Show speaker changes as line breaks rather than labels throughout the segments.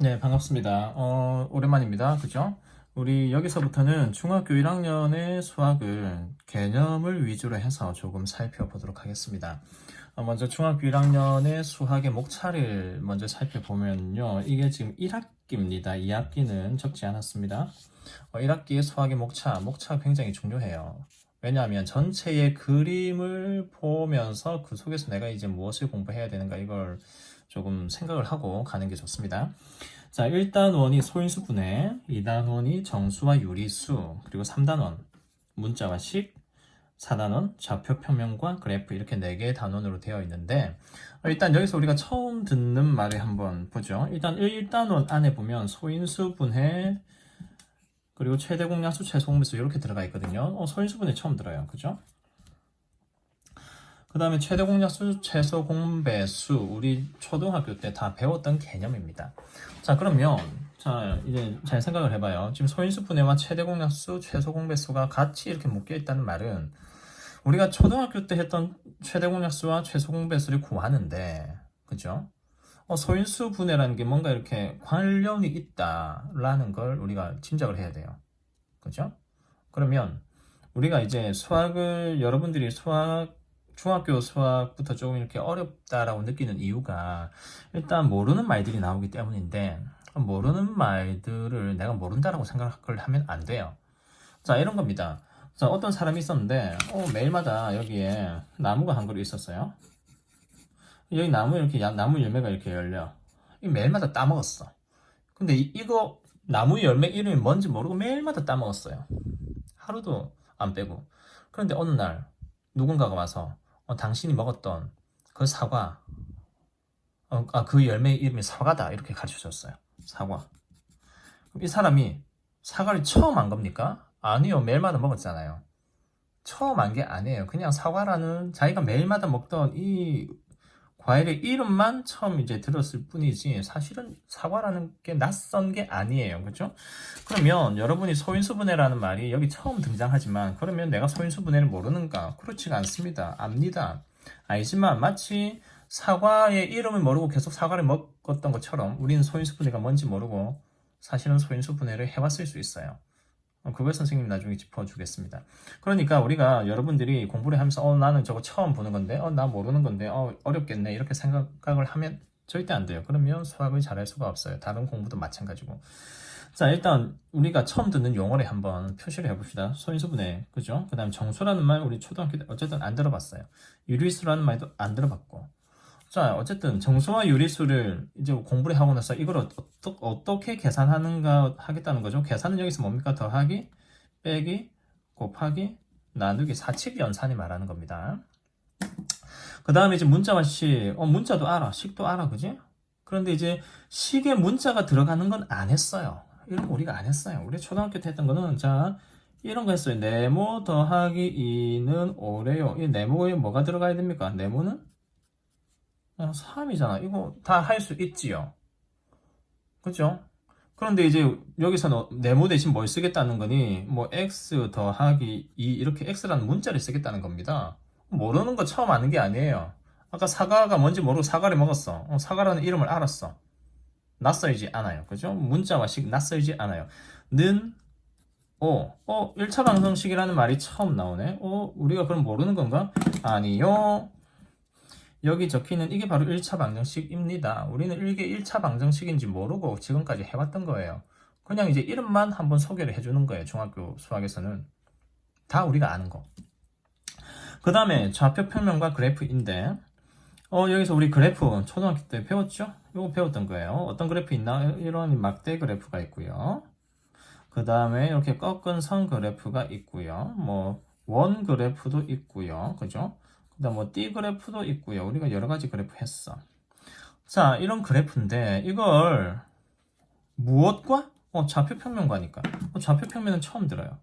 네, 반갑습니다. 오랜만입니다. 그죠? 우리 여기서부터는 중학교 1학년의 수학을 개념을 위주로 해서 조금 살펴보도록 하겠습니다. 먼저 중학교 1학년의 수학의 목차를 먼저 살펴보면요. 이게 지금 1학기입니다. 2학기는 적지 않았습니다. 1학기의 수학의 목차가 굉장히 중요해요. 왜냐하면 전체의 그림을 보면서 그 속에서 내가 이제 무엇을 공부해야 되는가 이걸 조금 생각을 하고 가는 게 좋습니다. 자, 1단원이 소인수분해, 2단원이 정수와 유리수, 그리고 3단원 문자와 식, 4단원 좌표 평면과 그래프 이렇게 4개의 단원으로 되어 있는데 일단 여기서 우리가 처음 듣는 말을 한번 보죠. 일단 1단원 안에 보면 소인수분해 그리고 최대공약수, 최소공배수 이렇게 들어가 있거든요. 소인수분해 처음 들어요. 그죠? 그 다음에 최대공약수, 최소공배수 우리 초등학교 때 다 배웠던 개념입니다. 자, 그러면 자 이제 잘 생각을 해봐요. 지금 소인수 분해와 최대공약수, 최소공배수가 같이 이렇게 묶여 있다는 말은 우리가 초등학교 때 했던 최대공약수와 최소공배수를 구하는데, 그죠? 소인수 분해라는 게 뭔가 이렇게 관련이 있다라는 걸 우리가 짐작을 해야 돼요. 그죠? 그러면 우리가 이제 수학을 여러분들이 중학교 수학부터 조금 이렇게 어렵다라고 느끼는 이유가 일단 모르는 말들이 나오기 때문인데 모르는 말들을 내가 모른다라고 생각을 하면 안 돼요. 자, 이런 겁니다. 자, 어떤 사람이 있었는데 매일마다 여기에 나무가 한 그루 있었어요. 여기 나무 열매가 이렇게 열려. 매일마다 따먹었어. 근데 이거 나무 열매 이름이 뭔지 모르고 매일마다 따먹었어요. 하루도 안 빼고. 그런데 어느 날 누군가가 와서 당신이 먹었던 그 사과, 그 열매 이름이 사과다 이렇게 가르쳐줬어요. 사과. 그럼 이 사람이 사과를 처음 안 겁니까? 아니요, 매일마다 먹었잖아요. 처음 안 게 아니에요. 그냥 사과라는 자기가 매일마다 먹던 이 과일의 이름만 처음 이제 들었을 뿐이지 사실은 사과라는 게 낯선 게 아니에요. 그죠? 그러면 여러분이 소인수분해라는 말이 여기 처음 등장하지만 그러면 내가 소인수분해를 모르는가? 그렇지가 않습니다. 압니다. 알지만 마치 사과의 이름을 모르고 계속 사과를 먹었던 것처럼 우리는 소인수분해가 뭔지 모르고 사실은 소인수분해를 해왔을 수 있어요. 그걸 선생님이 나중에 짚어주겠습니다. 그러니까 우리가 여러분들이 공부를 하면서 나는 저거 처음 보는 건데 나 모르는 건데 어렵겠네 이렇게 생각을 하면 절대 안 돼요. 그러면 수학을 잘할 수가 없어요. 다른 공부도 마찬가지고. 자, 일단 우리가 처음 듣는 용어를 한번 표시를 해봅시다. 소인수분해, 그죠? 그 다음 정수라는 말 우리 초등학교 때 어쨌든 안 들어봤어요. 유리수라는 말도 안 들어봤고. 자, 어쨌든 정수와 유리수를 이제 공부를 하고 나서 이걸 어떻게 계산하는가 하겠다는 거죠. 계산은 여기서 뭡니까? 더하기, 빼기, 곱하기, 나누기, 사칙 연산이 말하는 겁니다. 그 다음에 이제 문자와 식, 문자도 알아, 식도 알아, 그지? 그런데 이제 식에 문자가 들어가는 건 안 했어요. 이런 거 우리가 안 했어요. 우리 초등학교 때 했던 거는 자 이런 거 했어요. 네모 더하기 2는 5래요. 이 네모에 뭐가 들어가야 됩니까? 네모는 3이잖아. 이거 다 할 수 있지요. 그죠? 그런데 이제 여기서는 네모 대신 뭘 쓰겠다는 거니? 뭐 x 더하기 2 이렇게 x라는 문자를 쓰겠다는 겁니다. 모르는 거 처음 아는 게 아니에요. 아까 사과가 뭔지 모르고 사과를 먹었어. 사과라는 이름을 알았어. 낯설지 않아요. 그죠? 문자와 식 낯설지 않아요. 는 1차 방정식이라는 말이 처음 나오네. 우리가 그럼 모르는 건가? 아니요. 여기 적히는 이게 바로 1차 방정식입니다. 우리는 이게 1차 방정식인지 모르고 지금까지 해왔던 거예요. 그냥 이제 이름만 한번 소개를 해주는 거예요. 중학교 수학에서는. 다 우리가 아는 거. 그 다음에 좌표 평면과 그래프인데 여기서 우리 그래프 초등학교 때 배웠죠? 이거 배웠던 거예요. 어떤 그래프 있나? 이런 막대 그래프가 있고요. 그 다음에 이렇게 꺾은 선 그래프가 있고요. 뭐 원 그래프도 있고요. 그죠? 그 다음 뭐 띠 그래프도 있고요. 우리가 여러 가지 그래프 했어. 자, 이런 그래프인데 이걸 무엇과? 좌표 평면과니까. 좌표 평면은 처음 들어요.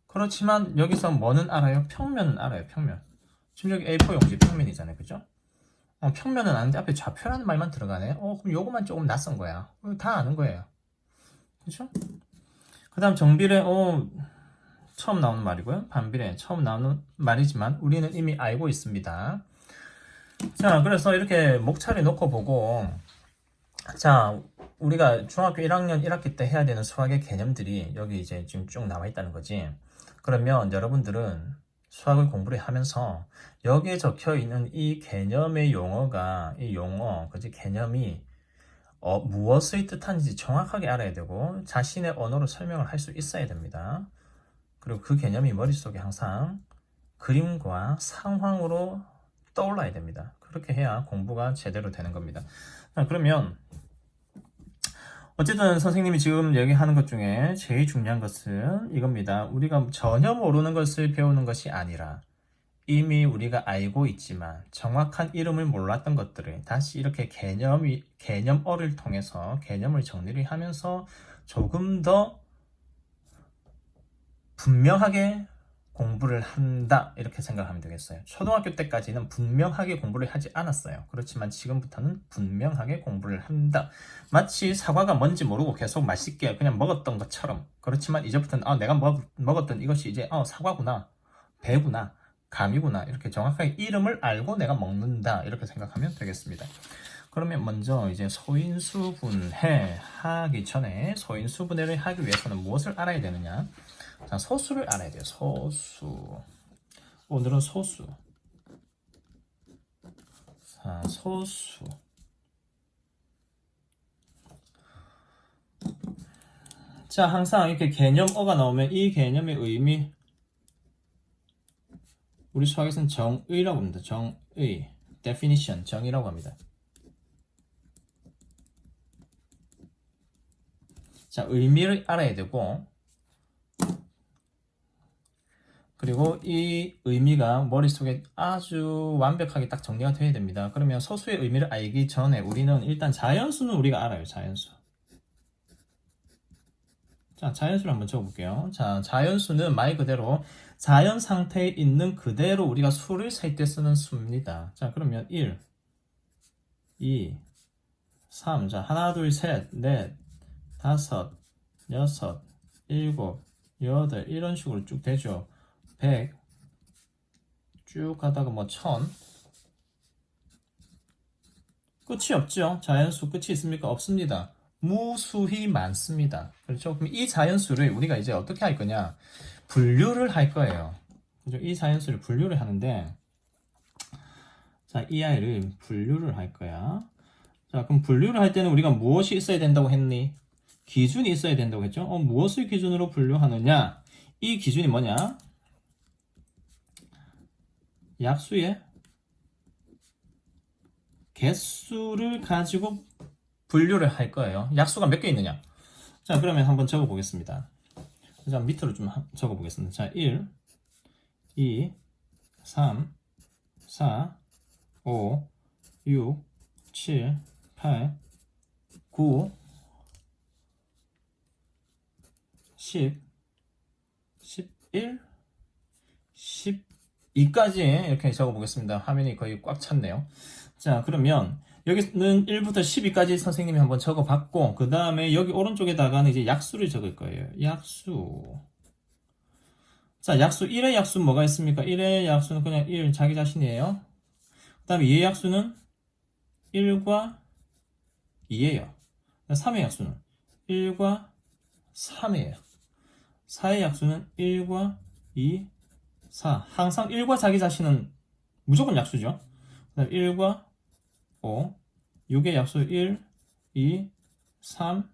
그렇지만 여기서 뭐는 알아요? 평면은 알아요. 평면. 지금 여기 A4 용지 평면이잖아요. 그죠? 평면은 아는데 앞에 좌표라는 말만 들어가네. 그럼 요거만 조금 낯선 거야. 다 아는 거예요. 그죠? 그 다음 정비례, 처음 나오는 말이고요. 반비례, 처음 나오는 말이지만 우리는 이미 알고 있습니다. 자, 그래서 이렇게 목차를 놓고 보고 자, 우리가 중학교 1학년 1학기 때 해야 되는 수학의 개념들이 여기 이제 지금 쭉 나와 있다는 거지. 그러면 여러분들은 수학을 공부를 하면서 여기에 적혀 있는 이 개념의 용어가, 이 용어, 그지 개념이 무엇을 뜻하는지 정확하게 알아야 되고 자신의 언어로 설명을 할 수 있어야 됩니다. 그리고 그 개념이 머릿속에 항상 그림과 상황으로 떠올라야 됩니다. 그렇게 해야 공부가 제대로 되는 겁니다. 그러면 어쨌든 선생님이 지금 얘기하는 것 중에 제일 중요한 것은 이겁니다. 우리가 전혀 모르는 것을 배우는 것이 아니라 이미 우리가 알고 있지만 정확한 이름을 몰랐던 것들을 다시 이렇게 개념어를 통해서 개념을 정리를 하면서 조금 더 분명하게 공부를 한다 이렇게 생각하면 되겠어요. 초등학교 때까지는 분명하게 공부를 하지 않았어요. 그렇지만 지금부터는 분명하게 공부를 한다. 마치 사과가 뭔지 모르고 계속 맛있게 그냥 먹었던 것처럼. 그렇지만 이제부터는 내가 먹었던 이것이 이제 사과구나, 배구나, 감이구나 이렇게 정확하게 이름을 알고 내가 먹는다 이렇게 생각하면 되겠습니다. 그러면 먼저 이제 소인수분해 하기 전에 소인수분해를 하기 위해서는 무엇을 알아야 되느냐? 자, 소수를 알아야 돼요. 소수. 오늘은 소수. 자, 소수. 자, 항상 이렇게 개념어가 나오면 이 개념의 의미, 우리 수학에서는 정의라고 합니다. 정의. definition. 정의라고 합니다. 자, 의미를 알아야 되고, 그리고 이 의미가 머릿속에 아주 완벽하게 딱 정리가 되어야 됩니다. 그러면 소수의 의미를 알기 전에 우리는 일단 자연수는 우리가 알아요. 자연수. 자, 자연수를 한번 적어볼게요. 자, 자연수는 말 그대로 자연 상태에 있는 그대로 우리가 수를 셀 때 쓰는 수입니다. 자, 그러면 1, 2, 3. 자, 하나, 둘, 셋, 넷, 다섯, 여섯, 일곱, 여덟 이런 식으로 쭉 되죠. 100, 쭉 가다가 뭐 1000. 끝이 없죠. 자연수 끝이 있습니까? 없습니다. 무수히 많습니다. 그렇죠? 그럼 이 자연수를 우리가 이제 어떻게 할 거냐? 분류를 할 거예요. 그죠? 이 자연수를 분류를 하는데, 자, 이 아이를 분류를 할 거야. 자, 그럼 분류를 할 때는 우리가 무엇이 있어야 된다고 했니? 기준이 있어야 된다고 했죠? 무엇을 기준으로 분류하느냐? 이 기준이 뭐냐? 약수의 개수를 가지고 분류를 할 거예요. 약수가 몇 개 있느냐? 자, 그러면 한번 적어 보겠습니다. 자, 밑으로 좀 적어 보겠습니다. 자, 1, 2, 3, 4, 5, 6, 7, 8, 9, 10, 11, 12까지 이렇게 적어 보겠습니다. 화면이 거의 꽉 찼네요. 자, 그러면 여기는 1부터 12까지 선생님이 한번 적어 봤고, 그 다음에 여기 오른쪽에다가는 이제 약수를 적을 거예요. 약수. 자, 약수 1의 약수 뭐가 있습니까? 1의 약수는 그냥 1 자기 자신이에요. 그 다음에 2의 약수는 1과 2예요. 3의 약수는 1과 3이에요. 4의 약수는 1과 2, 4. 항상 1과 자기 자신은 무조건 약수죠. 그 다음 1과 5, 6의 약수 1, 2, 3,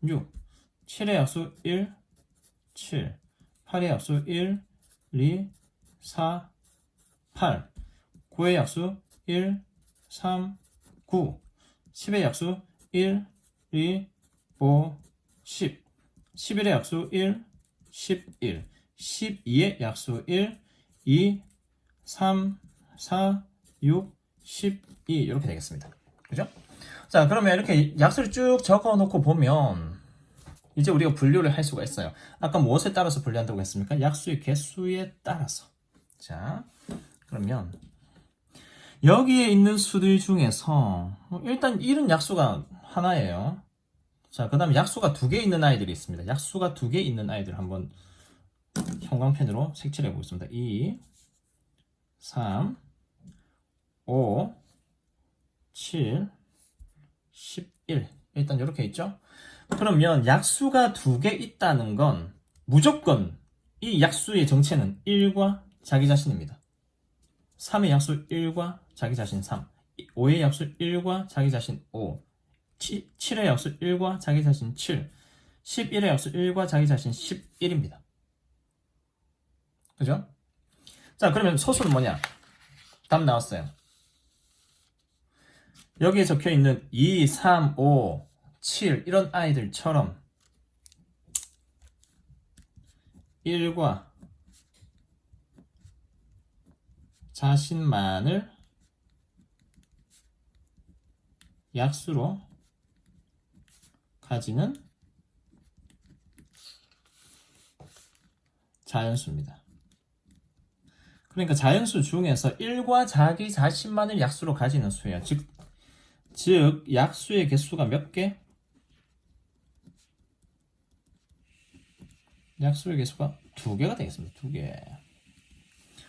6. 7의 약수 1, 7. 8의 약수 1, 2, 4, 8. 9의 약수 1, 3, 9. 10의 약수 1, 2, 5, 10. 11의 약수 1, 11. 12의 약수 1, 2, 3, 4, 6, 12 이렇게 되겠습니다. 그죠? 자, 그러면 이렇게 약수를 쭉 적어 놓고 보면 이제 우리가 분류를 할 수가 있어요. 아까 무엇에 따라서 분류한다고 했습니까? 약수의 개수에 따라서. 자, 그러면 여기에 있는 수들 중에서 일단 1은 약수가 하나예요. 자, 그 다음에 약수가 2개 있는 아이들이 있습니다. 약수가 2개 있는 아이들 한번 형광펜으로 색칠해 보겠습니다. 2, 3, 5, 7, 11. 일단 이렇게 있죠. 그러면 약수가 2개 있다는 건 무조건 이 약수의 정체는 1과 자기 자신입니다. 3의 약수 1과 자기 자신 3, 5의 약수 1과 자기 자신 5, 7의 약수 1과 자기 자신 7, 11의 약수 1과 자기 자신 11입니다. 그죠? 자, 그러면 소수는 뭐냐? 답 나왔어요. 여기에 적혀 있는 2, 3, 5, 7 이런 아이들처럼 1과 자신만을 약수로 가지는 자연수입니다. 그러니까 자연수 중에서 1과 자기 자신만을 약수로 가지는 수예요. 즉 약수의 개수가 몇 개? 약수의 개수가 2개가 되겠습니다. 2개.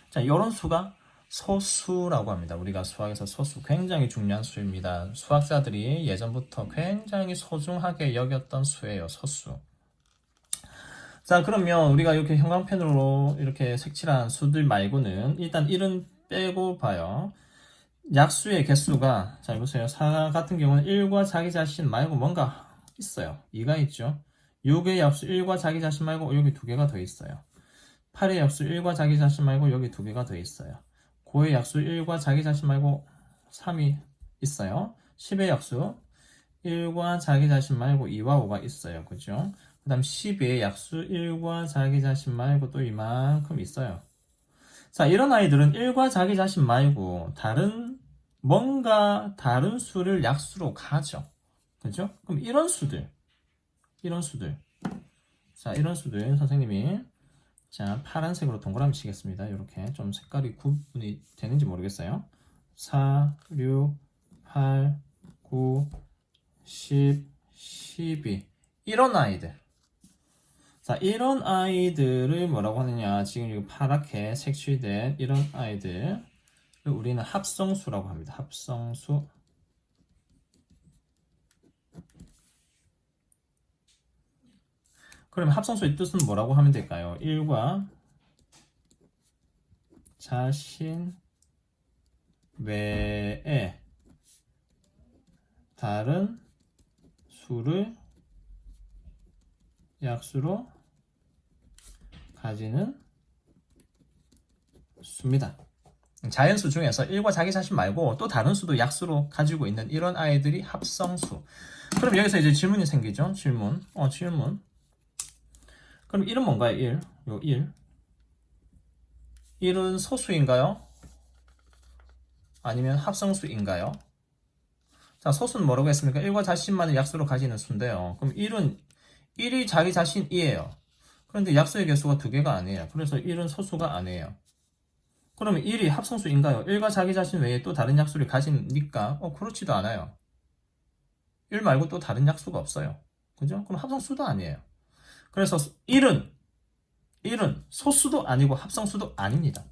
자, 이런 수가 소수라고 합니다. 우리가 수학에서 소수 굉장히 중요한 수입니다. 수학자들이 예전부터 굉장히 소중하게 여겼던 수예요. 소수. 자, 그러면 우리가 이렇게 형광펜으로 이렇게 색칠한 수들 말고는 일단 1은 빼고 봐요. 약수의 개수가, 자, 보세요. 4 같은 경우는 1과 자기 자신 말고 뭔가 있어요. 2가 있죠. 6의 약수 1과 자기 자신 말고 여기 2개가 더 있어요. 8의 약수 1과 자기 자신 말고 여기 2개가 더 있어요. 9의 약수 1과 자기 자신 말고 3이 있어요. 10의 약수 1과 자기 자신 말고 2와 5가 있어요. 그죠? 그 다음 12의 약수 1과 자기 자신 말고 또 이만큼 있어요. 자, 이런 아이들은 1과 자기 자신 말고 뭔가 다른 수를 약수로 가죠. 그죠? 그럼 이런 수들. 자, 이런 수들 선생님이 자, 파란색으로 동그라미 치겠습니다. 이렇게 좀 색깔이 구분이 되는지 모르겠어요. 4, 6, 8, 9, 10, 12 이런 아이들. 자, 이런 아이들을 뭐라고 하느냐? 지금 이거 파랗게 색칠된 이런 아이들 우리는 합성수라고 합니다. 합성수. 그러면 합성수의 뜻은 뭐라고 하면 될까요? 1과 자신 외에 다른 수를 약수로 가지는 수입니다. 자연수 중에서 1과 자기 자신 말고 또 다른 수도 약수로 가지고 있는 이런 아이들이 합성수. 그럼 여기서 이제 질문이 생기죠? 질문. 그럼 1은 뭔가요? 1. 1은 소수인가요? 아니면 합성수인가요? 자, 소수는 뭐라고 했습니까? 1과 자신만을 약수로 가지는 수인데요. 그럼 1이 자기 자신이에요. 그런데 약수의 개수가 2개가 아니에요. 그래서 1은 소수가 아니에요. 그러면 1이 합성수인가요? 1과 자기 자신 외에 또 다른 약수를 가지니까 그렇지도 않아요. 1 말고 또 다른 약수가 없어요. 그죠? 그럼 합성수도 아니에요. 그래서 1은 소수도 아니고 합성수도 아닙니다.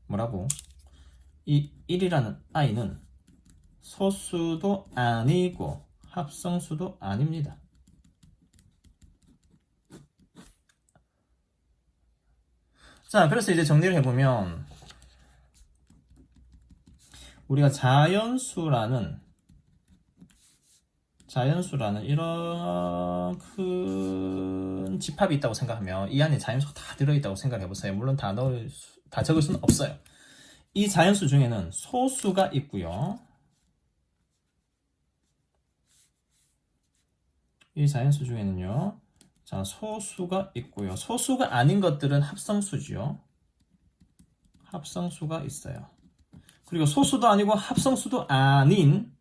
뭐라고? 이 1이라는 아이는 소수도 아니고 합성수도 아닙니다. 자, 그래서 이제 정리를 해보면 우리가 자연수라는 이런 큰 집합이 있다고 생각하면 이 안에 자연수가 다 들어있다고 생각을 해보세요. 물론 다 적을 수는 없어요. 이 자연수 중에는 소수가 있고요. 이 자연수 중에는요. 자, 소수가 있고요. 소수가 아닌 것들은 합성수지요. 합성수가 있어요. 그리고 소수도 아니고 합성수도 아닌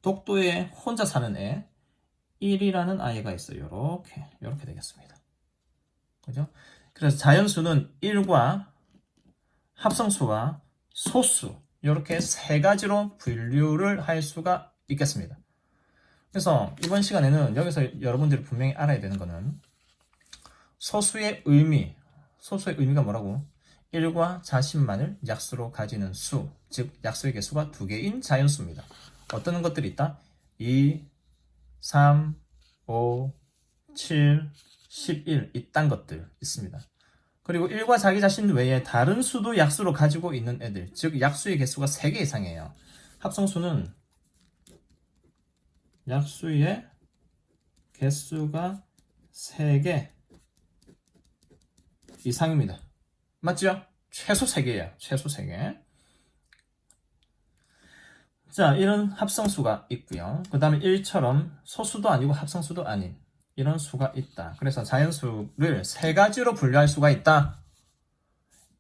독도에 혼자 사는 애 1이라는 아이가 있어요. 이렇게 되겠습니다. 그죠? 그래서 자연수는 1과 합성수와 소수 이렇게 세 가지로 분류를 할 수가 있겠습니다. 그래서 이번 시간에는 여기서 여러분들이 분명히 알아야 되는 거는 소수의 의미가 뭐라고? 1과 자신만을 약수로 가지는 수, 즉 약수의 개수가 2개인 자연수입니다. 어떤 것들이 있다? 2, 3, 5, 7, 11 이딴 것들 있습니다. 그리고 1과 자기 자신 외에 다른 수도 약수로 가지고 있는 애들, 즉 약수의 개수가 3개 이상이에요. 합성수는 약수의 개수가 3개 이상입니다. 맞죠? 최소 3개예요. 최소 3개. 자, 이런 합성수가 있고요. 그 다음에 1처럼 소수도 아니고 합성수도 아닌 이런 수가 있다. 그래서 자연수를 3가지로 분류할 수가 있다.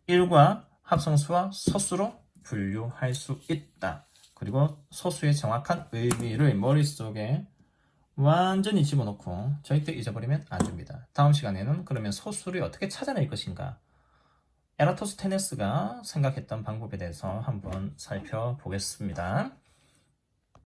1과 합성수와 소수로 분류할 수 있다. 그리고 소수의 정확한 의미를 머릿속에 완전히 집어넣고 절대 잊어버리면 안 됩니다. 다음 시간에는 그러면 소수를 어떻게 찾아낼 것인가? 에라토스테네스가 생각했던 방법에 대해서 한번 살펴보겠습니다.